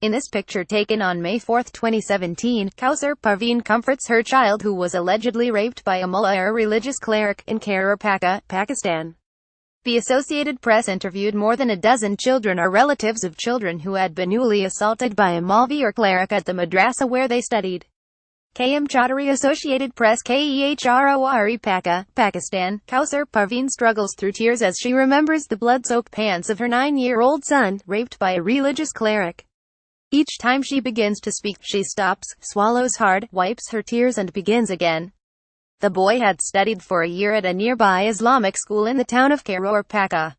In this picture taken on May 4, 2017, Kausar Parveen comforts her child who was allegedly raped by a mullah or religious cleric in Kehror Pakka, Pakistan. The Associated Press interviewed more than a dozen children or relatives of children who had been newly assaulted by a maulvi or cleric at the madrasa where they studied. ChaudaryAssociated Press KEHRORE Pakka, Pakistan. Kausar Parveen struggles through tears as she remembers the blood-soaked pants of her 9-year-old son, raped by a religious cleric. Each time she begins to speak, she stops, swallows hard, wipes her tears and begins again. The boy had studied for a year at a nearby Islamic school in the town of Kehror Pakka.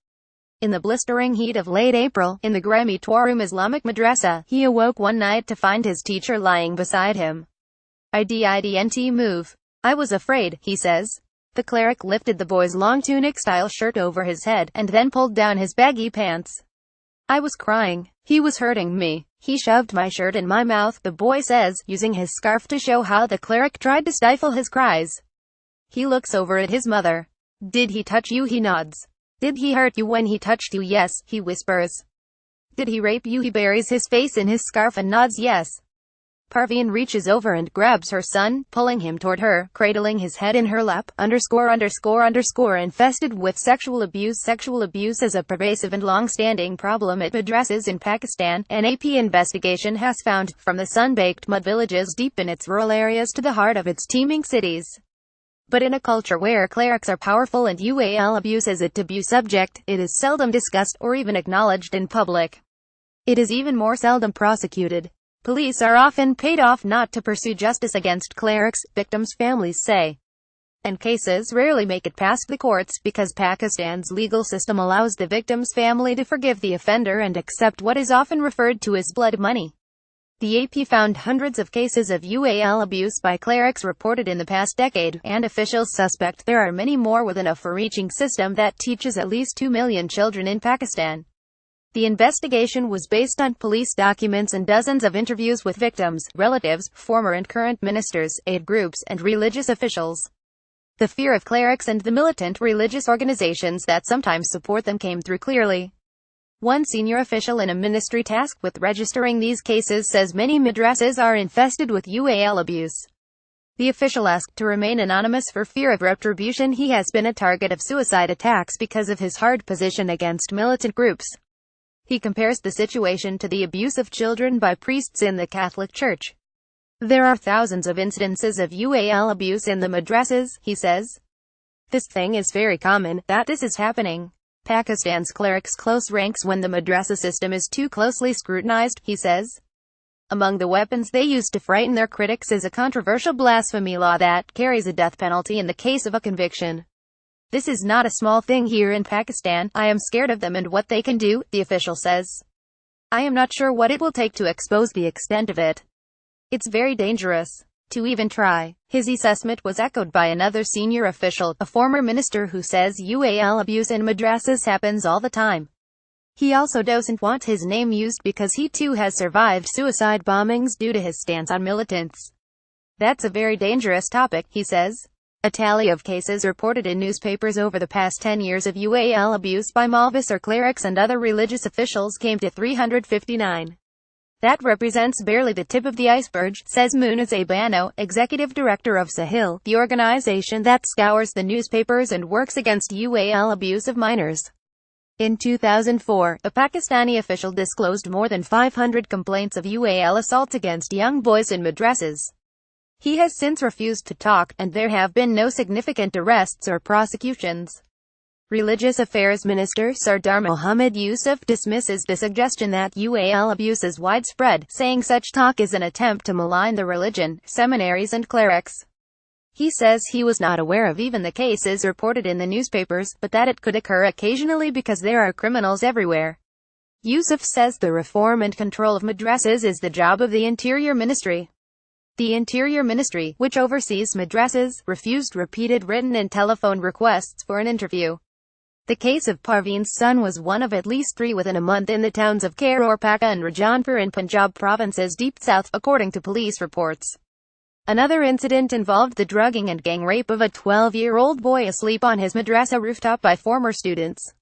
In the blistering heat of late April, in the grimy News-Islamic madrasa, he awoke one night to find his teacher lying beside him. I didn't move. I was afraid, he says. The cleric lifted the boy's long tunic-style shirt over his head, and then pulled down his baggy pants. I was crying. He was hurting me. He shoved my shirt in my mouth, the boy says, using his scarf to show how the cleric tried to stifle his cries. He looks over at his mother. Did he touch you? He nods. Did he hurt you when he touched you? Yes, he whispers. Did he rape you? He buries his face in his scarf and nods yes. Parveen reaches over and grabs her son, pulling him toward her, cradling his head in her lap, infested with sexual abuse. Sexual abuse is a pervasive and long-standing problem at madrasas in Pakistan. An AP investigation has found, from the sun-baked mud villages deep in its rural areas to the heart of its teeming cities. But in a culture where clerics are powerful and ually abuse is a taboo subject, it is seldom discussed, or even acknowledged in public. It is even more seldom prosecuted. Police are often paid off not to pursue justice against clerics, victims' families say. And cases rarely make it past the courts, because Pakistan's legal system allows the victim's family to forgive the offender and accept what is often referred to as blood money. The AP found hundreds of cases of ually abuse by clerics reported in the past decade, and officials suspect there are many more within a far-reaching system that teaches at least 2 million children in Pakistan. The investigation was based on police documents and dozens of interviews with victims, relatives, former and current ministers, aid groups, and religious officials. The fear of clerics and the militant religious organizations that sometimes support them came through clearly. One senior official in a ministry tasked with registering these cases says many madrasas are infested with ually abuse. The official asked to remain anonymous for fear of retribution. He has been a target of suicide attacks because of his hard position against militant groups. He compares the situation to the abuse of children by priests in the Catholic Church. There are thousands of incidences of ually abuse in the madrasas, he says. This thing is very common, that this is happening. Pakistan's clerics close ranks when the madrasa system is too closely scrutinized, he says. Among the weapons they use to frighten their critics is a controversial blasphemy law that carries a death penalty in the case of a conviction. This is not a small thing here in Pakistan. I am scared of them and what they can do, the official says. I am not sure what it will take to expose the extent of it. It's very dangerous to even try. His assessment was echoed by another senior official, a former minister who says ually abuse in madrasas happens all the time. He also doesn't want his name used because he too has survived suicide bombings due to his stance on militants. That's a very dangerous topic, he says. A tally of cases reported in newspapers over the past 10 years of ually abuse by maulvis or clerics and other religious officials came to 359. That represents barely the tip of the iceberg, says Munaz Bano, executive director of Sahil, the organization that scours the newspapers and works against ually abuse of minors. In 2004, a Pakistani official disclosed more than 500 complaints of ually assault against young boys in madrasas. He has since refused to talk, and there have been no significant arrests or prosecutions. Religious Affairs Minister Sardar Mohammad Yusuf dismisses the suggestion that ually abuse is widespread, saying such talk is an attempt to malign the religion, seminaries and clerics. He says he was not aware of even the cases reported in the newspapers, but that it could occur occasionally because there are criminals everywhere. Yusuf says the reform and control of madrasas is the job of the Interior Ministry. The Interior Ministry, which oversees madrasas, refused repeated written and telephone requests for an interview. The case of Parveen's son was one of at least 3 within a month in the towns of Kehror Pakka and Rajanpur in Punjab province's deep south, according to police reports. Another incident involved the drugging and gang rape of a 12-year-old boy asleep on his madrasa rooftop by former students.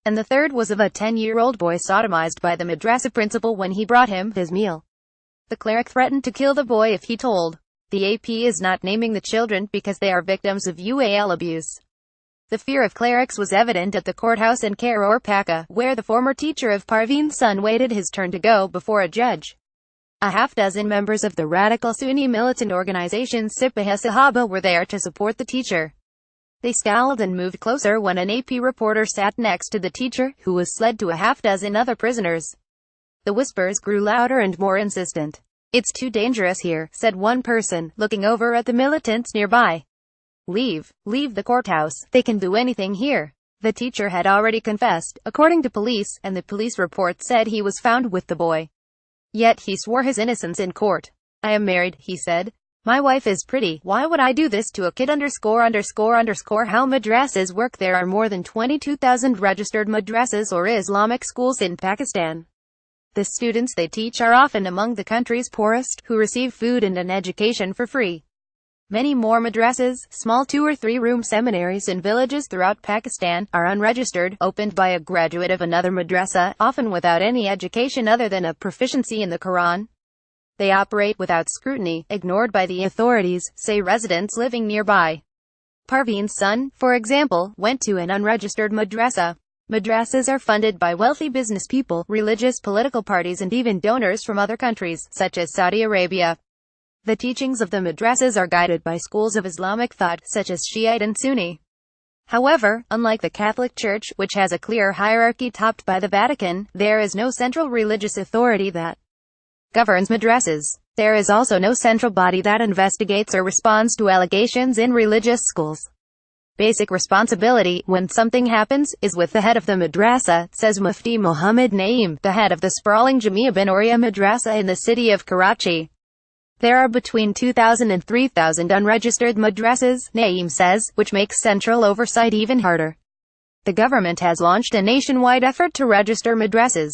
and the third was of a 10-year-old boy sodomized by the madrasa principal when he brought him his meal. The cleric threatened to kill the boy if he told. The AP is not naming the children because they are victims of ually abuse. The fear of clerics was evident at the courthouse in Kehror Pakka, where the former teacher of Parveen's son waited his turn to go before a judge. A half-dozen members of the radical Sunni militant organization Sipah-e-Sahaba were there to support the teacher. They scowled and moved closer when an AP reporter sat next to the teacher, who was led to a half-dozen other prisoners. The whispers grew louder and more insistent. "It's too dangerous here," said one person, looking over at the militants nearby. Leave the courthouse. They can do anything here." The teacher had already confessed, according to police, and the police report said he was found with the boy. Yet he swore his innocence in court. "I am married," he said. "My wife is pretty. Why would I do this to a kid?" How madrasas work. There are more than 22,000 registered madrasas or Islamic schools in Pakistan. The students they teach are often among the country's poorest, who receive food and an education for free. Many more madrasas, small 2- or 3-room seminaries in villages throughout Pakistan, are unregistered, opened by a graduate of another madrasa, often without any education other than a proficiency in the Quran. They operate without scrutiny, ignored by the authorities, say residents living nearby. Parveen's son, for example, went to an unregistered madrasa. Madrasas are funded by wealthy business people, religious political parties and even donors from other countries, such as Saudi Arabia. The teachings of the madrasas are guided by schools of Islamic thought, such as Shiite and Sunni. However, unlike the Catholic Church, which has a clear hierarchy topped by the Vatican, there is no central religious authority that governs madrasas. There is also no central body that investigates or responds to allegations in religious schools. Basic responsibility, when something happens, is with the head of the madrasa, says Mufti Muhammad Naeem, the head of the sprawling Jamia bin Auria madrasa in the city of Karachi. There are between 2,000 and 3,000 unregistered madrasas, Naeem says, which makes central oversight even harder. The government has launched a nationwide effort to register madrasas.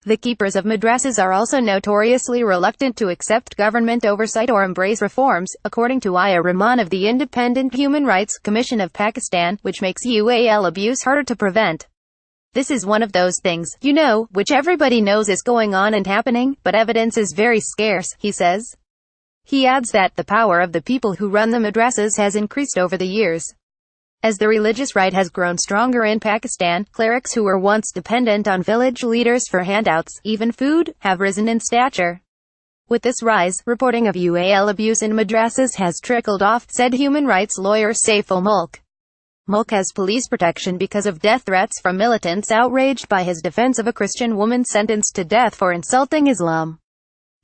The keepers of madrasas are also notoriously reluctant to accept government oversight or embrace reforms, according to Aya Rahman of the Independent Human Rights Commission of Pakistan, which makes ually abuse harder to prevent. "This is one of those things, which everybody knows is going on and happening, but evidence is very scarce," he says. He adds that the power of the people who run the madrasas has increased over the years. As the religious right has grown stronger in Pakistan, clerics who were once dependent on village leaders for handouts, even food, have risen in stature. With this rise, reporting of ually abuse in madrasas has trickled off, said human rights lawyer Saiful Mulk. Mulk has police protection because of death threats from militants outraged by his defense of a Christian woman sentenced to death for insulting Islam.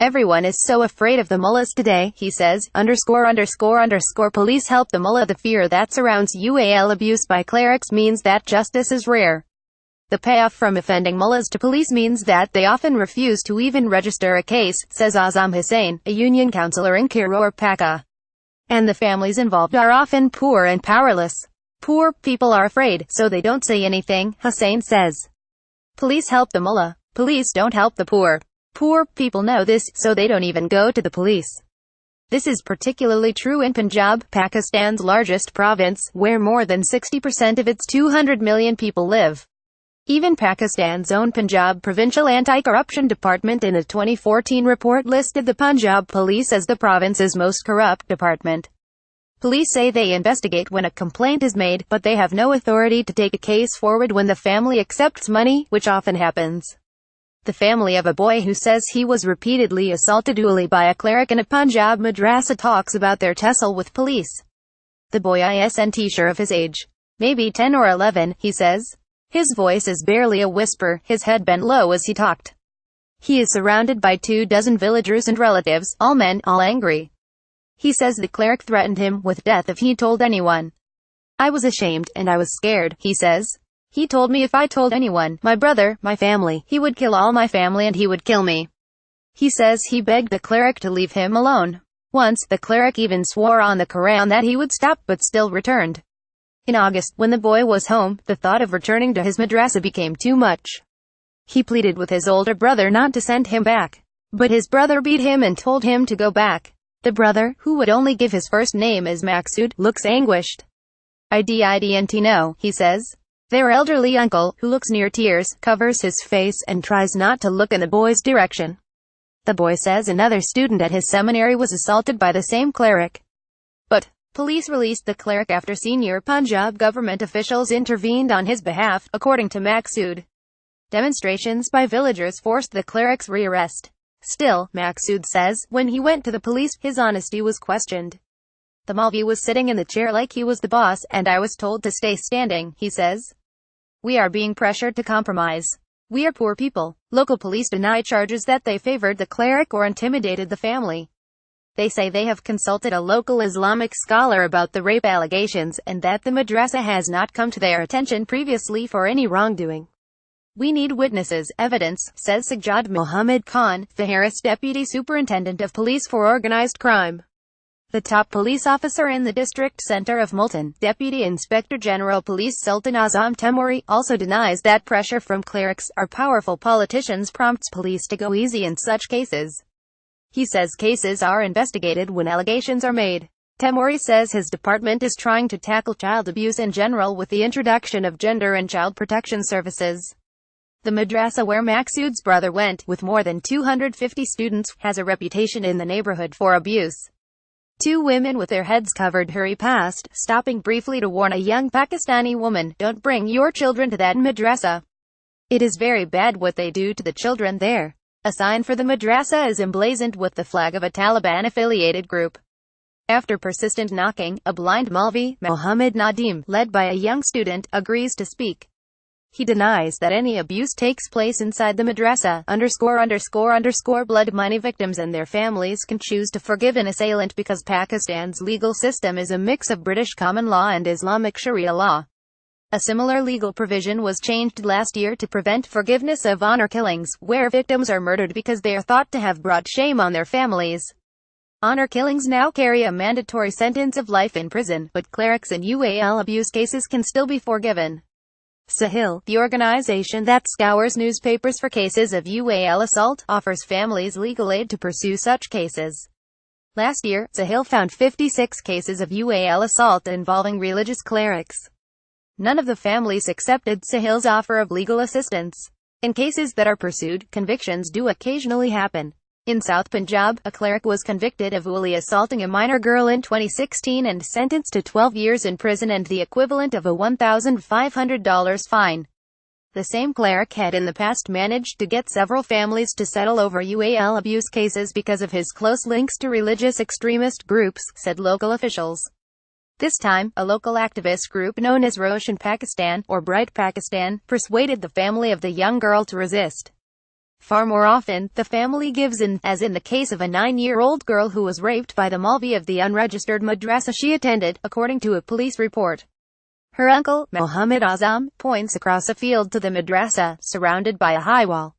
"Everyone is so afraid of the mullahs today," he says, Police help the mullah. The fear that surrounds ually abuse by clerics means that justice is rare. The payoff from offending mullahs to police means that they often refuse to even register a case, says Azam Hussain, a union councillor in Kehror Pakka. And the families involved are often poor and powerless. "Poor people are afraid, so they don't say anything," Hussain says. Police help the mullah. Police don't help the poor. Poor people know this, so they don't even go to the police. This is particularly true in Punjab, Pakistan's largest province, where more than 60% of its 200 million people live. Even Pakistan's own Punjab Provincial Anti-Corruption Department in a 2014 report listed the Punjab Police as the province's most corrupt department. Police say they investigate when a complaint is made, but they have no authority to take a case forward when the family accepts money, which often happens. The family of a boy who says he was repeatedly assaulted by a cleric in a Punjab madrasa talks about their tussle with police. The boy isn't sure of his age. Maybe 10 or 11, he says. His voice is barely a whisper, his head bent low as he talked. He is surrounded by 24 villagers and relatives, all men, all angry. He says the cleric threatened him with death if he told anyone. "I was ashamed, and I was scared," he says. He told me if I told anyone, my brother, my family, he would kill all my family and he would kill me. He says he begged the cleric to leave him alone. Once, the cleric even swore on the Quran that he would stop but still returned. In August, when the boy was home, the thought of returning to his madrasa became too much. He pleaded with his older brother not to send him back. But his brother beat him and told him to go back. The brother, who would only give his first name as Maksud, looks anguished. "I didn't know," he says. Their elderly uncle, who looks near tears, covers his face and tries not to look in the boy's direction. The boy says another student at his seminary was assaulted by the same cleric. But police released the cleric after senior Punjab government officials intervened on his behalf, according to Maqsood. Demonstrations by villagers forced the cleric's rearrest. Still, Maqsood says, when he went to the police, his honesty was questioned. The maulvi was sitting in the chair like he was the boss, and I was told to stay standing, he says. We are being pressured to compromise. We are poor people. Local police deny charges that they favored the cleric or intimidated the family. They say they have consulted a local Islamic scholar about the rape allegations, and that the madrasa has not come to their attention previously for any wrongdoing. We need witnesses, evidence, says Sajjad Mohammed Khan, Faharis Deputy Superintendent of Police for Organized Crime. The top police officer in the district center of Multan, Deputy Inspector General Police Sultan Azam Temuri, also denies that pressure from clerics or powerful politicians prompts police to go easy in such cases. He says cases are investigated when allegations are made. Temuri says his department is trying to tackle child abuse in general with the introduction of gender and child protection services. The madrasa where Maqsood's brother went, with more than 250 students, has a reputation in the neighborhood for abuse. Two women with their heads covered hurry past, stopping briefly to warn a young Pakistani woman, "Don't bring your children to that madrasa. It is very bad what they do to the children there." A sign for the madrasa is emblazoned with the flag of a Taliban-affiliated group. After persistent knocking, a blind maulvi, Mohammed Nadim, led by a young student, agrees to speak. He denies that any abuse takes place inside the madrasa. Blood money victims and their families can choose to forgive an assailant because Pakistan's legal system is a mix of British common law and Islamic Sharia law. A similar legal provision was changed last year to prevent forgiveness of honor killings, where victims are murdered because they are thought to have brought shame on their families. Honor killings now carry a mandatory sentence of life in prison, but clerics and ually abuse cases can still be forgiven. Sahil, the organization that scours newspapers for cases of ually assault, offers families legal aid to pursue such cases. Last year, Sahil found 56 cases of ually assault involving religious clerics. None of the families accepted Sahil's offer of legal assistance. In cases that are pursued, convictions do occasionally happen. In South Punjab, a cleric was convicted of ually assaulting a minor girl in 2016 and sentenced to 12 years in prison and the equivalent of a $1,500 fine. The same cleric had in the past managed to get several families to settle over ually abuse cases because of his close links to religious extremist groups, said local officials. This time, a local activist group known as Roshan Pakistan, or Bright Pakistan, persuaded the family of the young girl to resist. Far more often, the family gives in, as in the case of a 9-year-old girl who was raped by the maulvi of the unregistered madrasa she attended, according to a police report. Her uncle, Mohammed Azam, points across a field to the madrasa, surrounded by a high wall.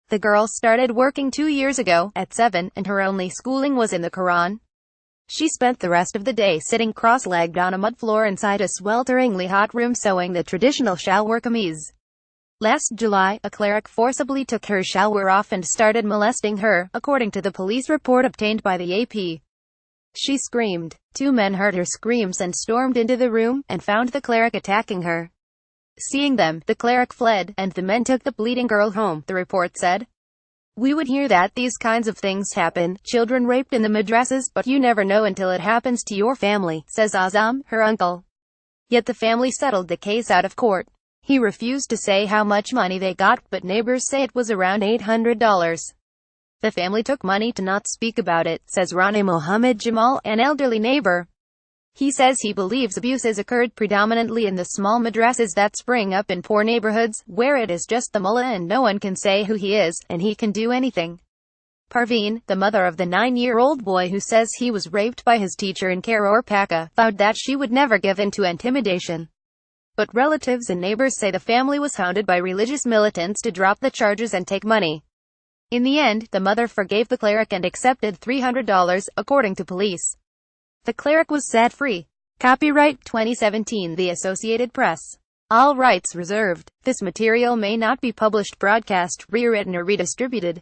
The girl started working 2 years ago, at 7, and her only schooling was in the Quran. She spent the rest of the day sitting cross-legged on a mud floor inside a swelteringly hot room sewing the traditional shalwar kameez. Last July, a cleric forcibly took her shalwar off and started molesting her, according to the police report obtained by the AP. She screamed. 2 men heard her screams and stormed into the room, and found the cleric attacking her. Seeing them, the cleric fled, and the men took the bleeding girl home, the report said. We would hear that these kinds of things happen, children raped in the madrasas, but you never know until it happens to your family, says Azam, her uncle. Yet the family settled the case out of court. He refused to say how much money they got, but neighbors say it was around $800. The family took money to not speak about it, says Rana Mohammed Jamal, an elderly neighbor. He says he believes abuse has occurred predominantly in the small madrasas that spring up in poor neighborhoods, where it is just the mullah and no one can say who he is, and he can do anything. Parveen, the mother of the 9-year-old boy who says he was raped by his teacher in Kehror Pakka, vowed that she would never give in to intimidation. But relatives and neighbors say the family was hounded by religious militants to drop the charges and take money. In the end, the mother forgave the cleric and accepted $300, according to police. The cleric was set free. Copyright 2017 The Associated Press. All rights reserved. This material may not be published, broadcast, rewritten or redistributed.